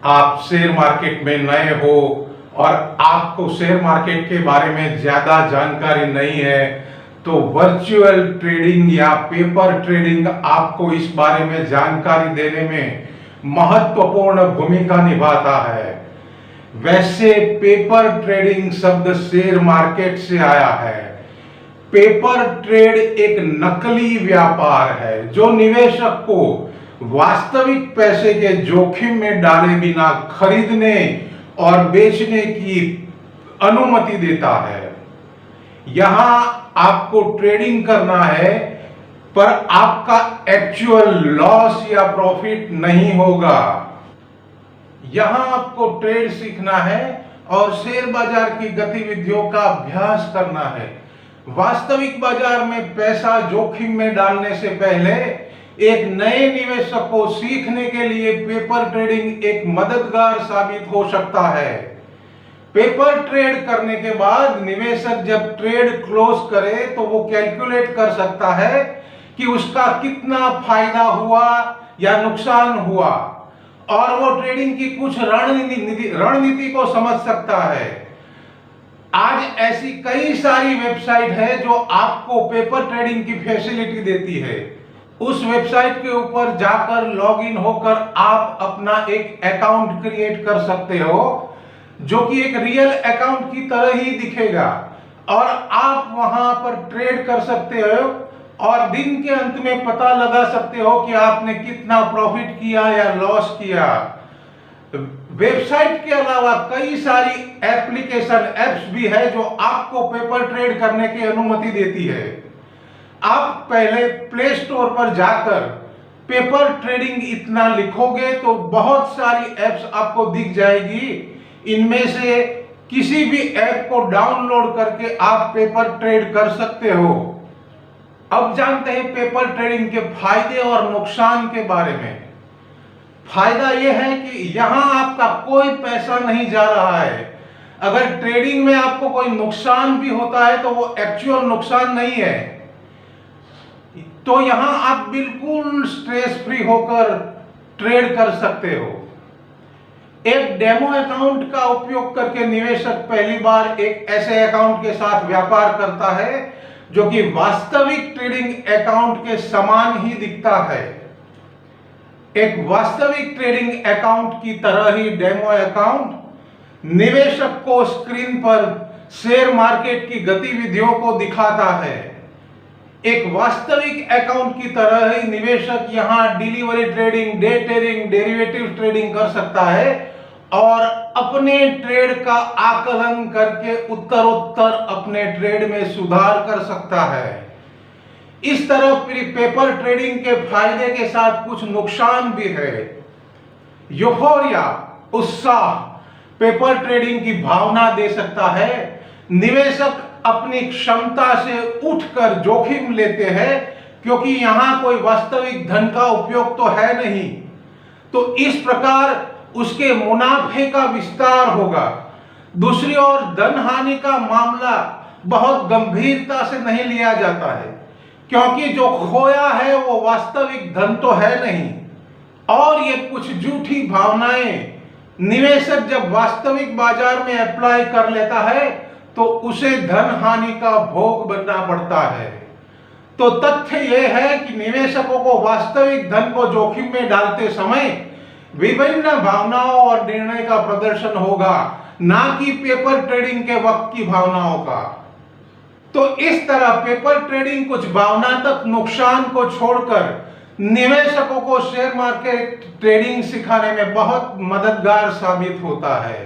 आप share market में नए हो और आपको शेयर मार्केट के बारे में ज्यादा जानकारी नहीं है, तो वर्चुअल ट्रेडिंग या पेपर ट्रेडिंग आपको इस बारे में जानकारी देने में महत्वपूर्ण भूमिका निभाता है। वैसे पेपर ट्रेडिंग शब्द शेयर मार्केट से आया है। पेपर ट्रेड एक नकली व्यापार है जो निवेशक को वास्तविक पैसे के जोखिम में डाले बिना खरीदने और बेचने की अनुमति देता है। यहां आपको ट्रेडिंग करना है, पर आपका एक्चुअल लॉस या प्रॉफिट नहीं होगा। यहां आपको ट्रेड सीखना है और शेयर बाजार की गतिविधियों का अभ्यास करना है। वास्तविक बाजार में पैसा जोखिम में डालने से पहले एक नए निवेशक को सीखने के लिए पेपर ट्रेडिंग एक मददगार साबित हो सकता है। पेपर ट्रेड करने के बाद निवेशक जब ट्रेड क्लोज करे तो वो कैलकुलेट कर सकता है कि उसका कितना फायदा हुआ या नुकसान हुआ, और वो ट्रेडिंग की कुछ रणनीति को समझ सकता है। आज ऐसी कई सारी वेबसाइट है जो आपको पेपर ट्रेडिंग की फैसिलिटी देती है। उस वेबसाइट के ऊपर जाकर लॉगिन होकर आप अपना एक अकाउंट क्रिएट कर सकते हो, जो कि एक रियल अकाउंट की तरह ही दिखेगा, और आप वहां पर ट्रेड कर सकते हो और दिन के अंत में पता लगा सकते हो कि आपने कितना प्रॉफिट किया या लॉस किया। वेबसाइट के अलावा कई सारी एप्स भी है जो आपको पेपर ट्रेड करने की अनुमति देती है। आप पहले प्ले स्टोर पर जाकर पेपर ट्रेडिंग इतना लिखोगे तो बहुत सारी एप्स आपको दिख जाएगी। इनमें से किसी भी ऐप को डाउनलोड करके आप पेपर ट्रेड कर सकते हो। अब जानते हैं पेपर ट्रेडिंग के फायदे और नुकसान के बारे में। फायदा यह है कि यहां आपका कोई पैसा नहीं जा रहा है। अगर ट्रेडिंग में आपको कोई नुकसान भी होता है तो वो एक्चुअल नुकसान नहीं है। तो यहां आप बिल्कुल स्ट्रेस फ्री होकर ट्रेड कर सकते हो। एक डेमो अकाउंट का उपयोग करके निवेशक पहली बार एक ऐसे अकाउंट के साथ व्यापार करता है जो कि वास्तविक ट्रेडिंग अकाउंट के समान ही दिखता है। एक वास्तविक ट्रेडिंग अकाउंट की तरह ही डेमो अकाउंट निवेशक को स्क्रीन पर शेयर मार्केट की गतिविधियों को दिखाता है। एक वास्तविक अकाउंट की तरह ही निवेशक यहां delivery trading, day trading, derivative trading कर सकता है और अपने ट्रेड का आकलन करके उत्तरोत्तर अपने ट्रेड में सुधार कर सकता है। इस तरह पेपर ट्रेडिंग के फायदे के साथ कुछ नुकसान भी है। यूफोरिया, उत्साह पेपर ट्रेडिंग की भावना दे सकता है। निवेशक अपनी क्षमता से उठकर जोखिम लेते हैं क्योंकि यहां कोई वास्तविक धन का उपयोग तो है नहीं, तो इस प्रकार उसके मुनाफे का विस्तार होगा। दूसरी ओर धन हानि का मामला बहुत गंभीरता से नहीं लिया जाता है क्योंकि जो खोया है वो वास्तविक धन तो है नहीं, और ये कुछ झूठी भावनाएं निवेशक जब वास्तविक बाजार में अप्लाई कर लेता है तो उसे धन हानि का भोग बनना पड़ता है। तो तथ्य यह है कि निवेशकों को वास्तविक धन को जोखिम में डालते समय विभिन्न भावनाओं और निर्णय का प्रदर्शन होगा, ना कि पेपर ट्रेडिंग के वक्त की भावनाओं का। तो इस तरह पेपर ट्रेडिंग कुछ भावनात्मक नुकसान को छोड़कर निवेशकों को शेयर मार्केट ट्रेडिंग सिखाने में बहुत मददगार साबित होता है।